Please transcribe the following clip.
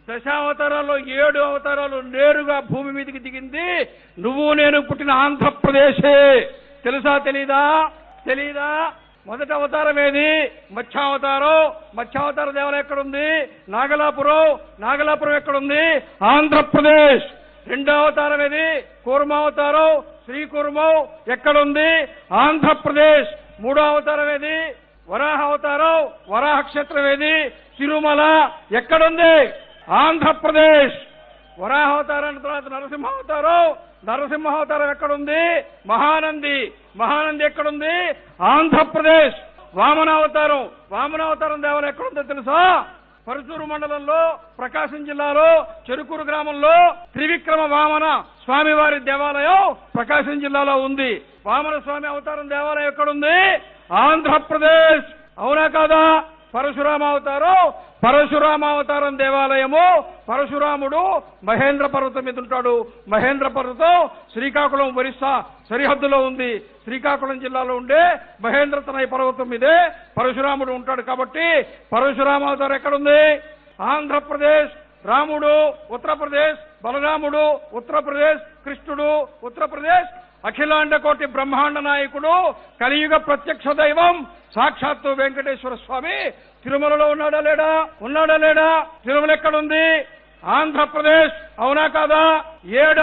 దశావతారాల్లో 7 అవతారాలు నేరుగా భూమి మీదకి దిగింది నువ్వు నేను పుట్టిన ఆంధ్రప్రదేశే. తెలుసా తెలీదా? మొదటి అవతారం ఏది? మత్స్యావతారం. మత్స్యావతార దేవాలయం ఎక్కడుంది? నాగలాపురం ఎక్కడుంది? ఆంధ్రప్రదేశ్. రెండో అవతారం ఏది? కూర్మావతారం. శ్రీకూర్మం ఎక్కడుంది? ఆంధ్రప్రదేశ్. మూడో అవతారం ఏది? వరాహ అవతారం. వరాహ క్షేత్రం ఏది? తిరుమల ఎక్కడుంది? ఆంధ్రప్రదేశ్. వరాహ అవతారం తర్వాత నరసింహావతారం ఎక్కడుంది? మహానంది ఎక్కడుంది? ఆంధ్రప్రదేశ్. వామనావతారం దేవాలయం ఎక్కడుందో తెలుసా? పరుచూరు మండలంలో ప్రకాశం జిల్లాలో చెరుకూరు గ్రామంలో త్రివిక్రమ వామన స్వామివారి దేవాలయం ప్రకాశం జిల్లాలో ఉంది. వామన స్వామి అవతారం దేవాలయం ఎక్కడుంది? ఆంధ్రప్రదేశ్. అవునా కాదా? పరశురామావతారం దేవాలయము పరశురాముడు మహేంద్ర పర్వతం మీద ఉంటాడు. మహేంద్ర పర్వతం శ్రీకాకుళం ఒరిస్సా సరిహద్దులో ఉంది. శ్రీకాకుళం జిల్లాలో ఉండే మహేంద్ర తనయ పర్వతం మీదే పరశురాముడు ఉంటాడు. కాబట్టి పరశురామావతారం ఎక్కడుంది? ఆంధ్రప్రదేశ్. రాముడు ఉత్తరప్రదేశ్, బలరాముడు ఉత్తరప్రదేశ్, కృష్ణుడు ఉత్తరప్రదేశ్, అఖిలాండ కోటి బ్రహ్మాండ నాయకుడు కలియుగ ప్రత్యక్ష దైవం సాక్షాత్తు వెంకటేశ్వర స్వామి తిరుమలలో ఉన్నాడా లేడా? తిరుమల ఎక్కడుంది? ఆంధ్రప్రదేశ్. అవునా కాదా? 7